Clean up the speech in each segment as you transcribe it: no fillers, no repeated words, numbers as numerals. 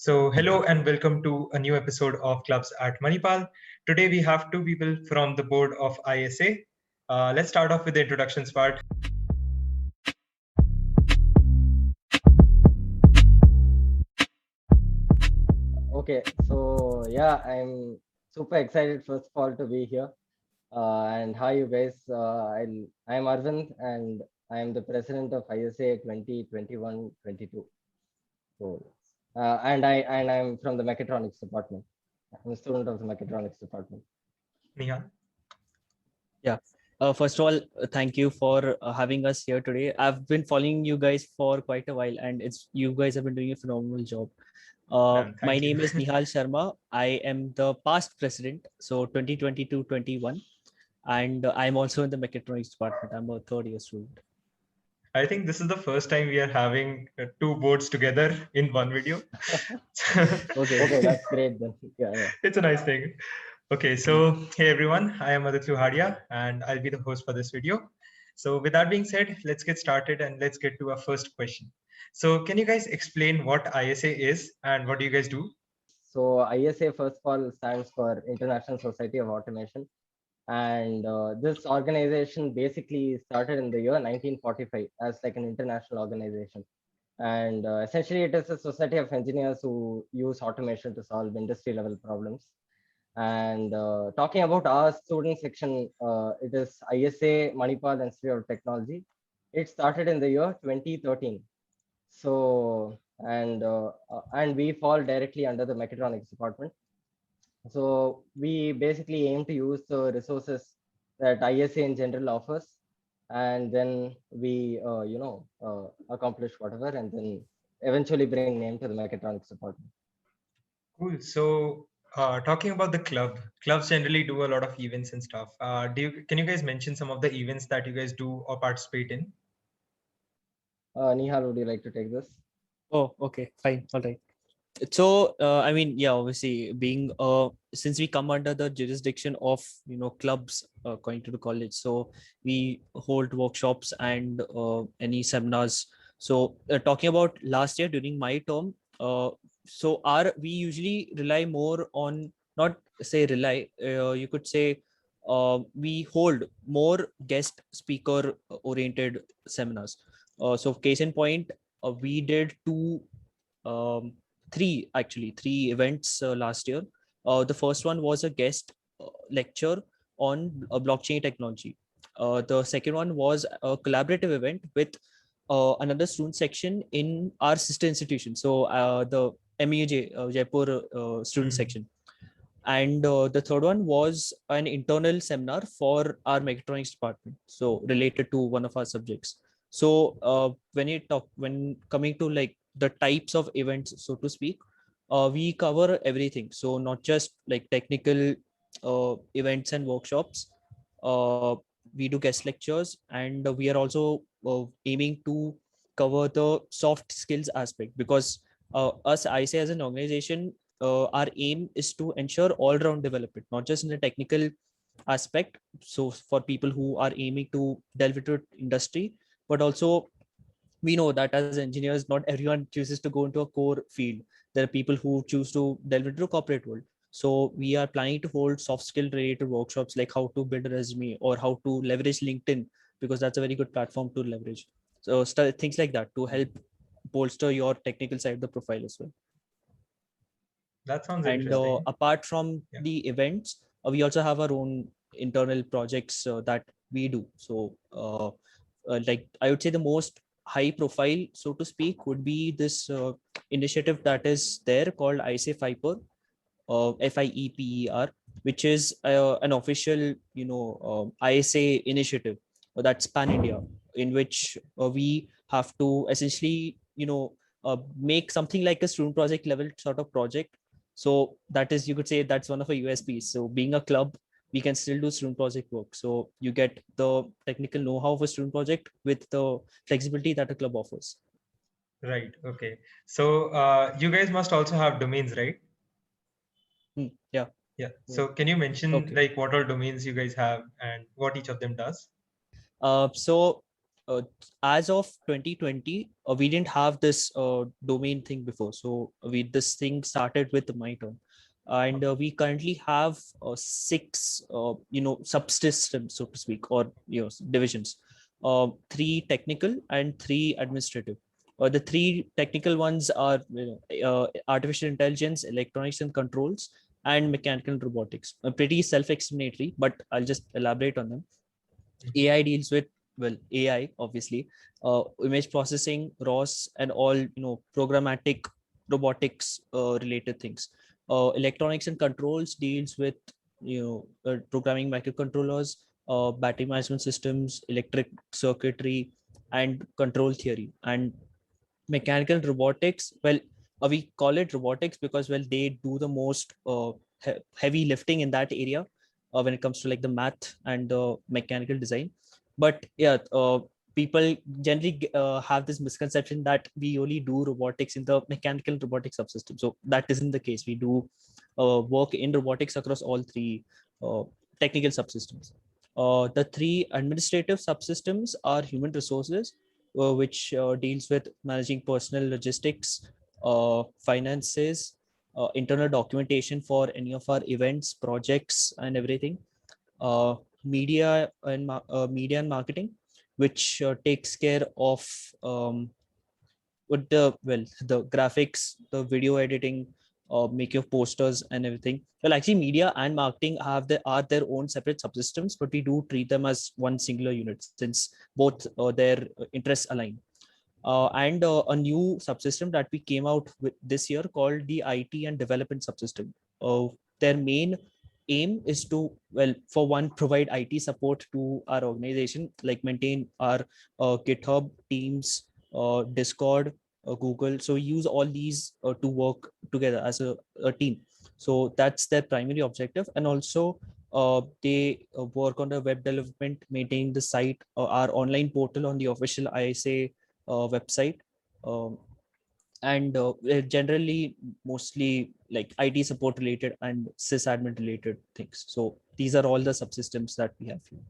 So hello and welcome to a new episode of Clubs at Manipal. Today we have two people from the board of ISA. Let's start off with the introductions part. Okay, so yeah, I'm super excited first of all to be here. And hi, you guys. I'm Arvind, and I am the president of ISA 2021-22. So, and I'm from the mechatronics department. I'm a student of the mechatronics department. Nihal. Yeah. First of all, thank you for having us here today. I've been following you guys for quite a while, and you guys have been doing a phenomenal job. My Thank you. name is Nihal Sharma. I am the past president, so 2022-21, and I'm also in the mechatronics department. I'm a third year student. I think this is the first time we are having two boards together in one video. Okay, that's great then. Yeah. It's a nice thing. Okay, so hey everyone, I am Aditya Hadia and I'll be the host for this video. So with that being said, let's get started and let's get to our first question. So can you guys explain what ISA is and what do you guys do? So ISA first of all stands for International Society of Automation. And this organization basically started in the year 1945 as like an international organization. And essentially, it is a society of engineers who use automation to solve industry level problems. And talking about our student section, it is ISA Manipal Institute of Technology. It started in the year 2013. So, and we fall directly under the mechatronics department. So we basically aim to use the resources that ISA in general offers, and then we, accomplish whatever, and then eventually bring name to the mechatronics department. Cool. So talking about the clubs generally do a lot of events and stuff. Can you guys mention some of the events that you guys do or participate in? Nihal, would you like to take this? Oh, okay, fine, all right. So I mean, yeah, obviously being since we come under the jurisdiction of clubs going to the college, so we hold workshops and any seminars. So talking about last year during my term, so we usually rely more on, not say rely, you could say we hold more guest speaker oriented seminars. So case in point, we did um, three events last year. The first one was a guest lecture on blockchain technology. The second one was a collaborative event with another student section in our sister institution. So the MEUJ, Jaipur student section. And the third one was an internal seminar for our mechatronics department, so related to one of our subjects. So when coming to like the types of events, so to speak, we cover everything. So not just like technical events and workshops. Uh, we do guest lectures, and we are also aiming to cover the soft skills aspect, because us I say as an organization, our aim is to ensure all-round development, not just in the technical aspect. So for people who are aiming to delve into industry, but also we know that as engineers, not everyone chooses to go into a core field. There are people who choose to delve into the corporate world. So we are planning to hold soft skill related workshops, like how to build a resume or how to leverage LinkedIn, because that's a very good platform to leverage. So things like that to help bolster your technical side of the profile as well. That sounds And interesting. apart from the events, we also have our own internal projects that we do. So like I would say the most high profile, so to speak, would be this initiative that is there called ISA FIPER, FIEPER, which is an official ISA initiative that's pan India, in which we have to essentially make something like a student project level sort of project. So that is, you could say, that's one of our USPs. So being a club, we can still do student project work. So you get the technical know-how of a student project with the flexibility that a club offers. Right. Okay. So you guys must also have domains, right? Yeah. Yeah. So can you mention Okay. like what all domains you guys have and what each of them does? So as of 2020, we didn't have this domain thing before. So this thing started with my term, and we currently have six subsystems, so to speak, or divisions. Three technical and three administrative. The three technical ones are artificial intelligence, electronics and controls, and mechanical and robotics. Pretty self-explanatory, but I'll just elaborate on them. AI deals with, well, AI obviously, image processing, ROS, and all programmatic robotics related things. Electronics and controls deals with programming microcontrollers, battery management systems, electric circuitry, and control theory. And mechanical robotics, well, we call it robotics because, well, they do the most heavy lifting in that area when it comes to like the math and the mechanical design. But yeah, people generally have this misconception that we only do robotics in the mechanical robotics subsystem. So that isn't the case. We do work in robotics across all three technical subsystems. The three administrative subsystems are human resources, which deals with managing personal logistics, finances, internal documentation for any of our events, projects, and everything. Media and marketing, which takes care of with the graphics, the video editing, make your posters and everything. Well, actually, media and marketing are their own separate subsystems, but we do treat them as one singular unit since both their interests align. And a new subsystem that we came out with this year called the IT and development subsystem. Their main aim is to, well, for one, provide IT support to our organization, like maintain our GitHub, Teams, Discord, Google. So we use all these to work together as a team. So that's their primary objective. And also they work on the web development, maintaining the site, our online portal on the official ISA website, and generally mostly like IT support related and sysadmin related things. So these are all the subsystems that we have here.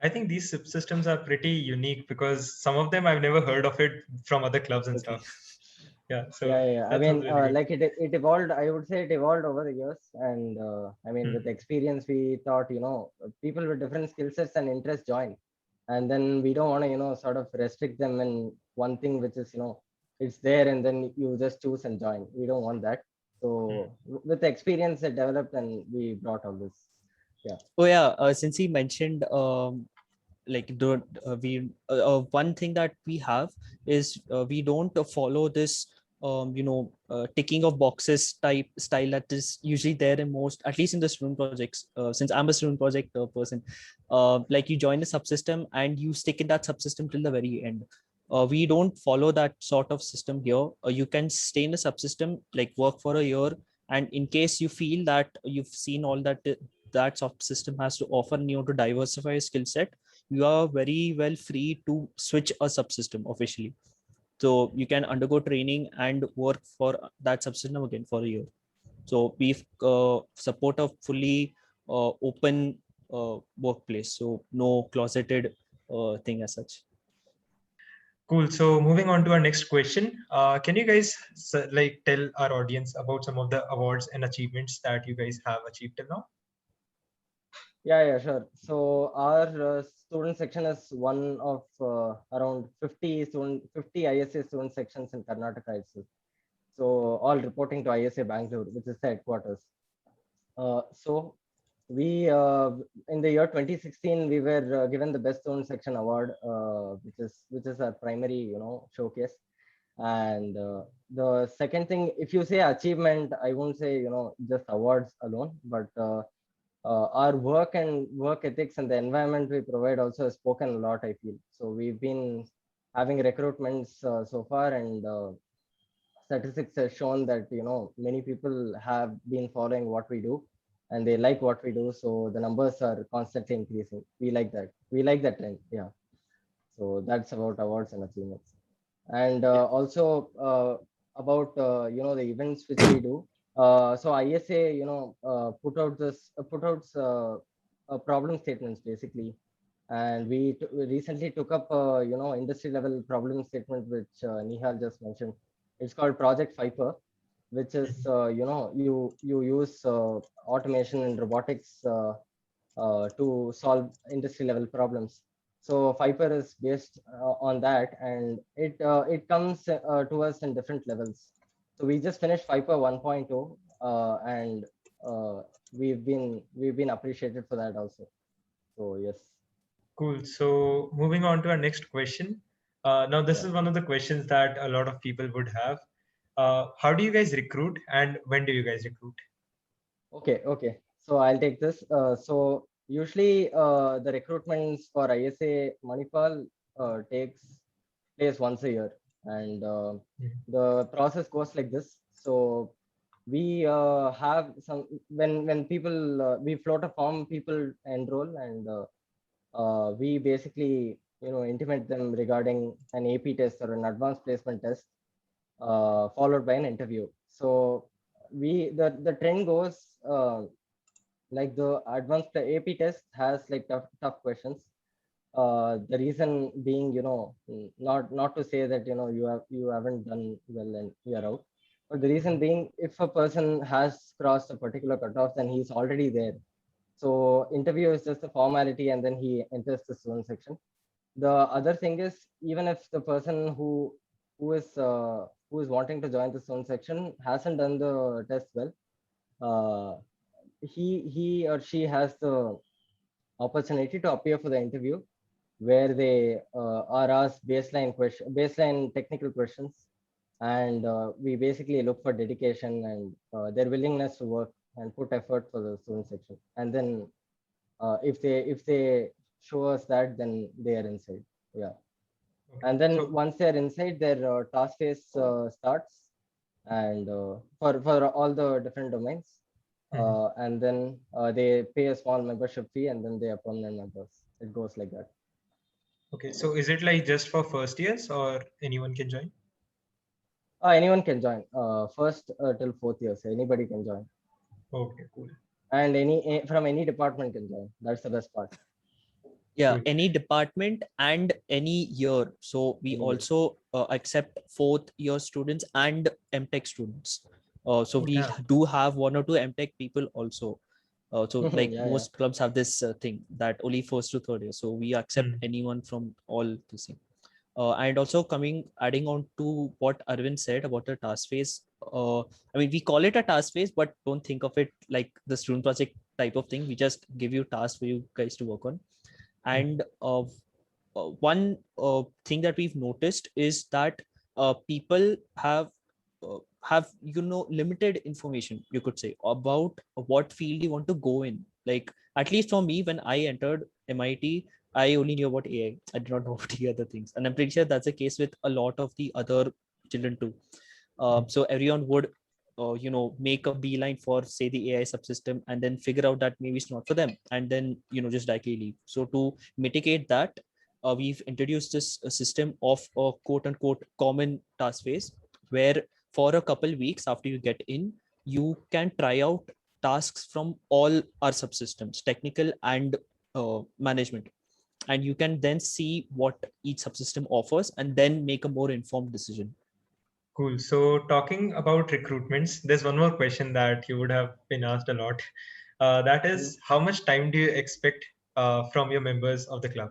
I think these subsystems are pretty unique because some of them I've never heard of it from other clubs and Okay. stuff. Yeah, so Yeah. I that sounds mean, really good. like it evolved. I would say it evolved over the years, and I mean, with experience, we thought, people with different skill sets and interests join, and then we don't want to, sort of restrict them in one thing, which is, it's there, and then you just choose and join. We don't want that. So with experience, it developed, and we brought all this. Yeah. Oh yeah, since he mentioned like don't we one thing that we have is we don't follow this ticking of boxes type style that is usually there in most, at least in the student projects. Since I'm a student project person, like you join the subsystem and you stick in that subsystem till the very end. We don't follow that sort of system here. You can stay in the subsystem, like work for a year, and in case you feel that you've seen all that that subsystem has to offer and you want to diversify your skill set, you are very well free to switch a subsystem officially. So you can undergo training and work for that subsystem again for a year. So we support a fully open workplace. So no closeted thing as such. Cool. So moving on to our next question. Can you guys like tell our audience about some of the awards and achievements that you guys have achieved till now? Yeah, sure. So our student section is one of around 50 ISA student sections in Karnataka itself. So all reporting to ISA Bangalore, which is the headquarters. So we in the year 2016 we were given the best student section award, which is our primary showcase. And the second thing, if you say achievement, I won't say just awards alone, but our work and work ethics and the environment we provide also has spoken a lot, I feel. So we've been having recruitments so far, and statistics has shown that many people have been following what we do and they like what we do, so the numbers are constantly increasing. We like that. We like that trend. Yeah. So that's about awards and achievements. And also about the events which we do. So ISA put out problem statements basically, And we recently took up, industry level problem statement, which Nihal just mentioned. It's called Project Viper, which is, you use automation and robotics to solve industry level problems. So Viper is based on that, and it comes to us in different levels. So we just finished Viper 1.0, and uh, we've been appreciated for that also. So yes. Cool. So moving on to our next question. Now, this Yeah. is one of the questions that a lot of people would have. How do you guys recruit, and when do you guys recruit? Okay. So I'll take this. So usually the recruitments for ISA Manipal takes place once a year, and Mhm. the process goes like this. So we have some, when people we float a form, people enroll, and we basically intimate them regarding an AP test or an advanced placement test, followed by an interview. So the trend goes, like the advanced AP test has like tough questions. The reason being, not to say that you haven't done well and you're out, but the reason being, if a person has crossed a particular cutoff, then he's already there. So interview is just a formality, and then he enters the student section. The other thing is, even if the person who is wanting to join the student section hasn't done the test well, uh, he or she has the opportunity to appear for the interview, where they are asked baseline technical questions, and we basically look for dedication and their willingness to work and put effort for the student section. And then if they show us that, then they are inside. Yeah. Okay. And then So, once they're inside, their task phase starts, and for all the different domains. mhm. And then they pay a small membership fee, and then they are permanent members. It goes like that. Okay. So is it like just for first years, or anyone can join? Anyone can join. First till fourth year, so anybody can join, Okay. Cool. and from any department can join. That's the best part. Yeah, Cool. any department and any year. So we Any year. also accept fourth year students and MTech students. So Oh, we damn. do have one or two MTech people also. So like Yeah, yeah. most clubs have this thing that only first to third year. So we accept Hmm. anyone from all the same. And also adding on to what Arvind said about the task phase. I mean, we call it a task phase, but don't think of it like the student project type of thing. We just give you tasks for you guys to work on. Hmm. And one thing that we've noticed is that people have limited information, you could say, about what field you want to go in. Like, at least for me, when I entered MIT, I only knew about AI. I did not know about the other things, and I'm pretty sure that's the case with a lot of the other children too. So everyone would make a beeline for, say, the AI subsystem, and then figure out that maybe it's not for them, and then just directly leave. So to mitigate that, we've introduced this system of a quote unquote common task phase, where for a couple weeks after you get in, you can try out tasks from all our subsystems, technical and management, and you can then see what each subsystem offers and then make a more informed decision. Cool. So talking about recruitments, there's one more question that you would have been asked a lot. That Mhm. is, how much time do you expect from your members of the club?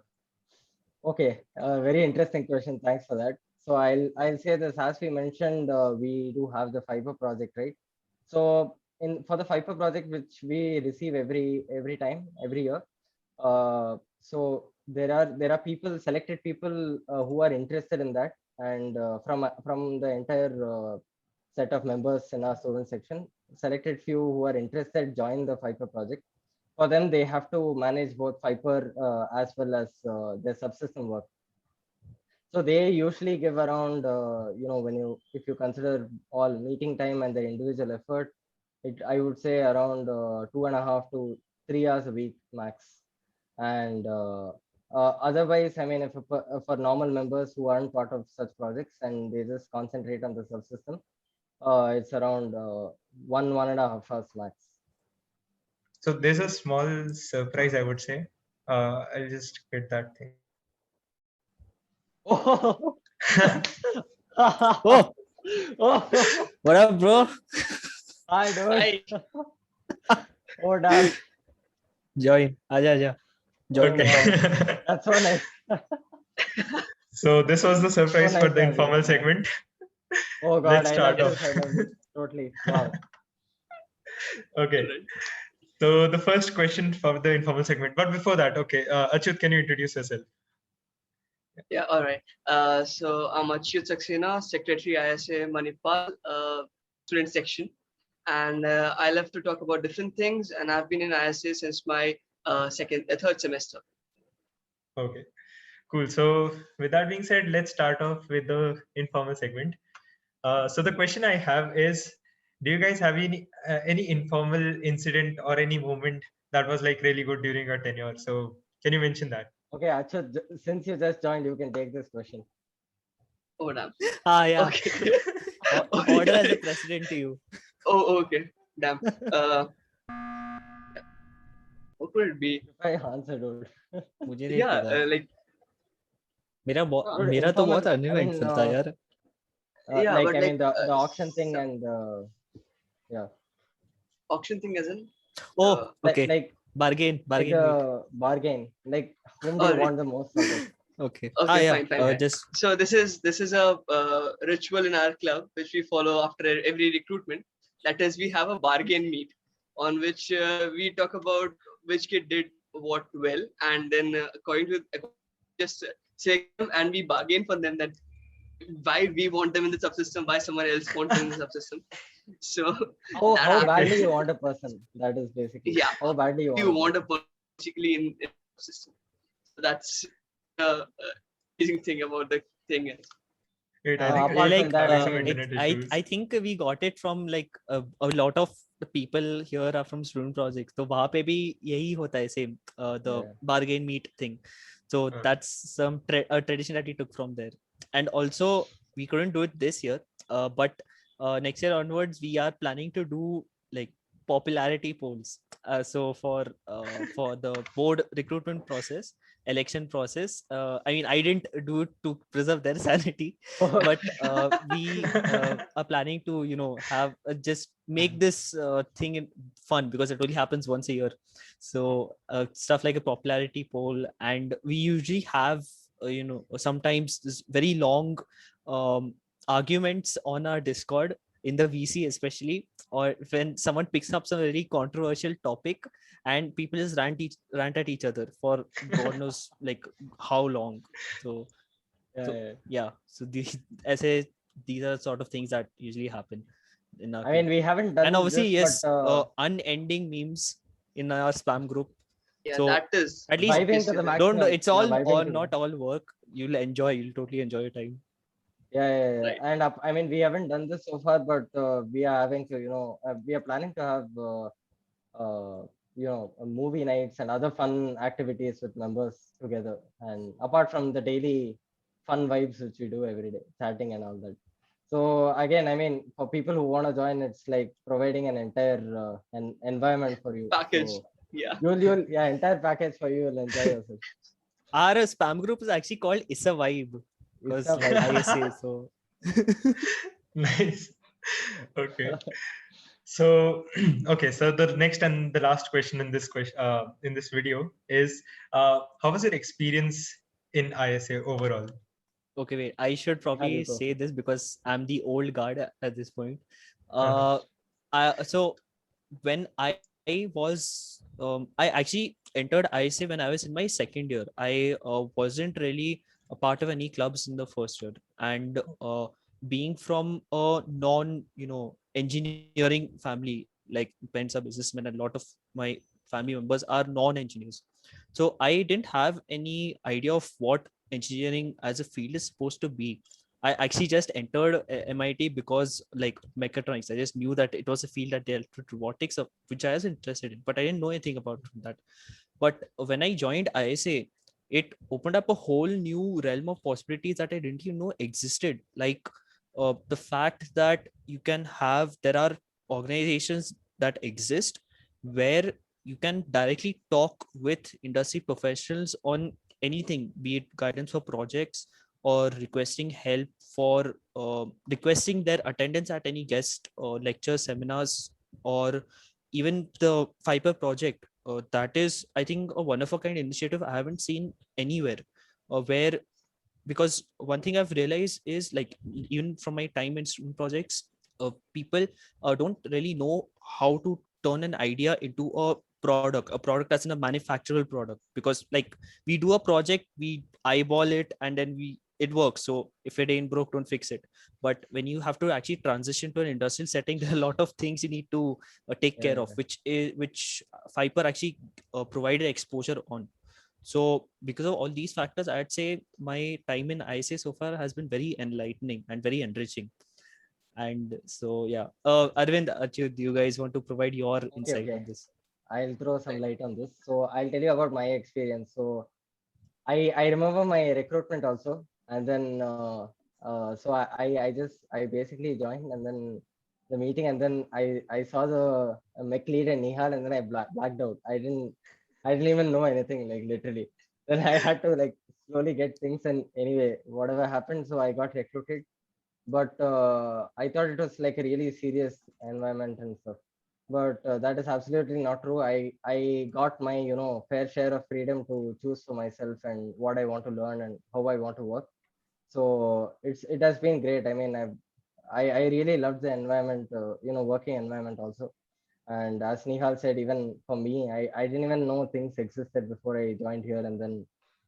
Okay, very interesting question. Thanks for that. So I'll say this, as we mentioned, we do have the fiber project, right? So in for the fiber project, which we receive every time, every year. So there are people, selected people who are interested in that, and from the entire set of members in our student section, selected few who are interested join the fiber project. For them, they have to manage both fiber as well as their subsystem work. So they usually give around, when if you consider all meeting time and the individual effort, I would say around 2.5 to 3 hours a week max. And otherwise, I mean, if for normal members who aren't part of such projects and they just concentrate on the subsystem, it's around 1.5 hours max. So there's a small surprise, I would say. I'll just get that thing. Oh. Oh, Oh. what up, bro? Hi, dude. Hi. Oh, damn. Join. Aja. Join Okay. the call. That's so nice. So this was the surprise nice for the to have you. informal segment. Oh, God. Let's I start love off. this. I love this. Totally. Wow. Okay. Alright. So the first question for the informal segment. But before that, okay, Achyut, can you introduce yourself? Yeah, all right. So I'm Achyut Saxena, Secretary ISA Manipal, student section. And I love to talk about different things. And I've been in ISA since my third semester. Okay, cool. So with that being said, let's start off with the informal segment. So the question I have is, do you guys have any informal incident or any moment that was like really good during your tenure? So can you mention that? Okay, Achut, since you just joined, you can take this question. Oh, damn. Yeah. Okay. Order as a president to you. Oh, okay. Damn. What could it be? If I answer, dude. मुझे नहीं Yeah, पता. like, मेरा Dude, मेरा तो informal, बहुत I mean, uneventful था यार. yeah, like, but I like, mean, the auction thing some and, yeah. auction thing as in. Oh, Like, okay. like Bargain meet. the bargain. Like, whom do you Alright. want the most out of? Okay. Okay, Yeah. fine. Just So this is a ritual in our club which we follow after every recruitment. That is, we have a bargain meet on which we talk about which kid did what well, and then according to just select them and we bargain for them that why we want them in the subsystem, why someone else wants them in the subsystem. So that How happens. badly you want a person? That is basically. Yeah. How badly you want You a want person. a person basically in the subsystem. So that's the amazing thing about the thing is. Wait, I think Apart we're from that, having I some mean, internet I issues. think we got it from like a lot of the people here are from student projects. तो वहाँ पे भी यही होता है same the Yeah. bargain meet thing. So that's some a tradition that we took from there. And also we couldn't do it this year, but next year onwards we are planning to do like popularity polls. So for the board recruitment process, election process, I mean I didn't do it to preserve their sanity, but we are planning to have just make this thing fun because it only happens once a year. So stuff like a popularity poll, and we usually have sometimes this very long arguments on our Discord in the VC especially, or when someone picks up some very controversial topic and people just rant at each other for God knows like how long. So so these are sort of things that usually happen in our I mean, club. we haven't done And obviously this, yes, but unending memes in our spam group. Yeah, So that is at least vibing to the obviously maximum. it's all vibing or to the- not all work. You'll totally enjoy your time. Yeah. Right. And I mean, we haven't done this so far, but we are having to, we are planning to have, movie nights and other fun activities with members together. And apart from the daily fun vibes which we do every day, chatting and all that. So again, I mean, for people who want to join, it's like providing an entire an environment for you. package. So Yeah. you'll entire package for you. You'll enjoy yourself. Our spam group is actually called It's a Vibe because It's a vibe. ISA. So Nice. Okay. So okay, so the next and the last question in this video is how was your experience in ISA overall? okay, wait. I should probably you go. say this because I'm the old guard at this point. Uh-huh. So when I was, I actually entered ISA when I was in my second year. I wasn't really a part of any clubs in the first year, and being from a engineering family, like parents are businessmen, and a lot of my family members are non-engineers. So I didn't have any idea of what engineering as a field is supposed to be. I actually just entered MIT because like mechatronics. I just knew that it was a field that dealt with robotics, which I was interested in, but I didn't know anything about that. But when I joined ISA, it opened up a whole new realm of possibilities that I didn't even know existed. Like the fact that there are organizations that exist where you can directly talk with industry professionals on anything, be it guidance for projects or requesting help for requesting their attendance at any guest or lecture seminars, or even the Fiber project. That is, I think, a one of a kind initiative I haven't seen anywhere, where, because one thing I've realized is, like, even from my time in student projects, people don't really know how to turn an idea into a product that's in a manufacturable product. Because, like, we do a project, we eyeball it, and then it works. So if it ain't broke, don't fix it. But when you have to actually transition to an industrial setting, there are a lot of things you need to take care of, which Fiber actually provided exposure on. So because of all these factors, I'd say my time in ISA so far has been very enlightening and very enriching. And so, yeah, Arvind, Achyut, do you guys want to provide your insight on this? I'll throw some light on this. So I'll tell you about my experience. So I remember my recruitment also, and then so I basically joined, and then the meeting, and then I saw the mech lead and Nihal, and then I blacked out. I didn't even know anything, like, literally. Then I had to, like, slowly get things, and anyway, whatever happened, so I got recruited. But I thought it was like a really serious environment and stuff. But that is absolutely not true. I got my, fair share of freedom to choose for myself and what I want to learn and how I want to work. So it has been great. I mean, I really loved the environment, working environment also. And as Nihal said, even for me, I didn't even know things existed before I joined here, and then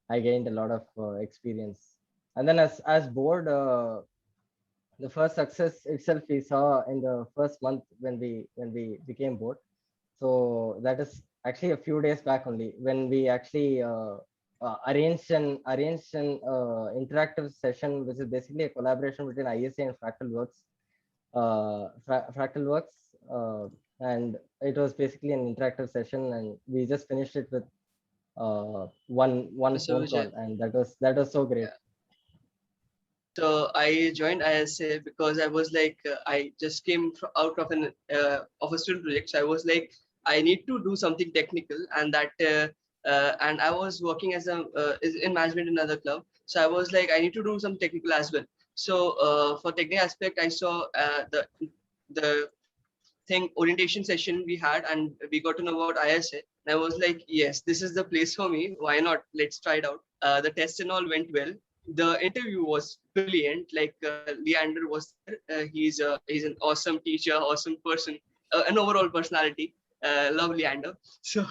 I gained a lot of experience. And then as board, the first success itself we saw in the first month when we became board. So that is actually a few days back only, when we actually arranged an interactive session, which is basically a collaboration between ISA and Fractal Works, and it was basically an interactive session, and we just finished it with one So phone call, Vijay, and that was so great. yeah. So I joined ISA because I was like, I just came out of a student project. So I was like, I need to do something technical, and and I was working as in management in another club. So I was like, I need to do some technical as well. So for technical aspect, I saw the thing orientation session we had, and we got to know about ISA. And I was like, yes, this is the place for me. Why not? Let's try it out. The test and all went well. The interview was brilliant. Like Leander was there. He's an awesome teacher, awesome person, an overall personality. Love Leander. So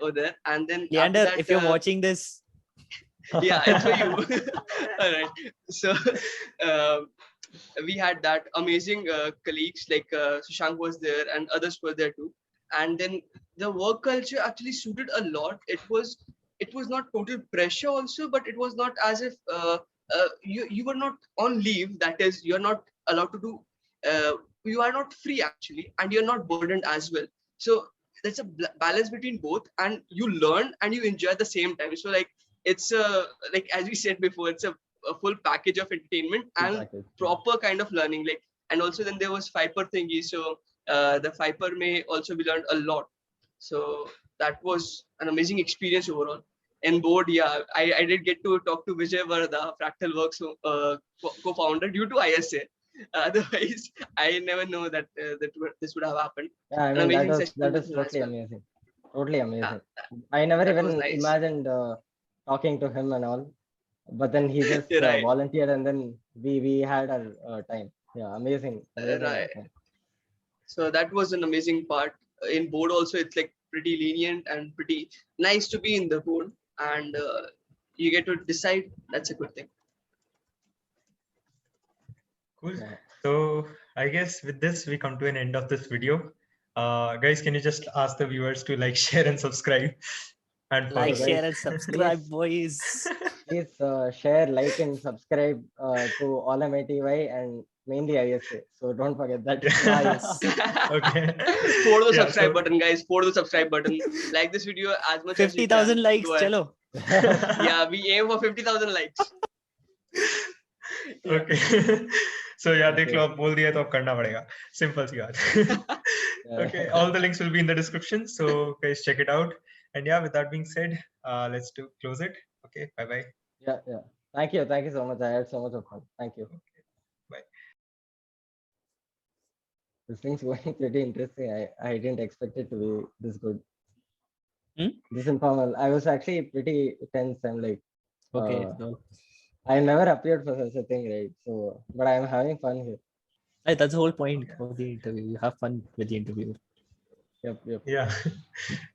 over there, and then after Leander, that, if you're watching this, yeah, it's for you. All right. So um, we had that amazing colleagues, like Sushank was there and others were there too. And then the work culture actually suited a lot. It was not total pressure also, but it was not as if you were not on leave. That is, you're not allowed to do. You are not free actually, and you're not burdened as well. So there's a balance between both, and you learn and you enjoy at the same time. So like it's like as we said before, it's a full package of entertainment and Exactly. proper kind of learning. Like, and also then there was Fiper thingy. So the Fiper may also be learned a lot. So that was an amazing experience overall. And board, yeah, I did get to talk to Vijay Varda, Fractal Works co-founder, due to ISA. Otherwise, I never know that this would have happened. Yeah, I An mean, amazing that session was with him as totally well. amazing. Totally Yeah, amazing. I never that was even nice. imagined talking to him and all, but then he just You're right. volunteered, and then we had our time. Yeah, amazing. Right. Yeah. So that was an amazing part. In board also, it's like pretty lenient and pretty nice to be in the board, and you get to decide. That's a good thing. Cool. Yeah. So I guess with this, we come to an end of this video. Guys, can you just ask the viewers to like, share, and subscribe and like, follow? So guys, share, and subscribe, please boys. please share, like, and subscribe to Allmity and mainly ISA. So don't forget that. Ah, yes. Okay. For the Yeah. subscribe So button, guys. For the subscribe button. Like this video as much as you 50,000 can. likes, Go ahead. chalo. Yeah, we aim for 50,000 likes. Yeah. okay. So yeah, देख Okay. लो, अब बोल दिया तो अब करना पड़ेगा. Simple सी बात. Okay, all the links will be in the description, so guys check it out. And yeah, with that being said, let's close it. Okay, bye bye. Yeah. Thank you so much. I had so much of fun. Thank you. Bye. This thing's going pretty interesting. I didn't expect it to be this good. This informal. I was actually pretty tense. I'm like, Okay. I never appeared for such a thing, right? So, but I'm having fun here. That's the whole point of the interview. You have fun with the interview. Yep. Yeah.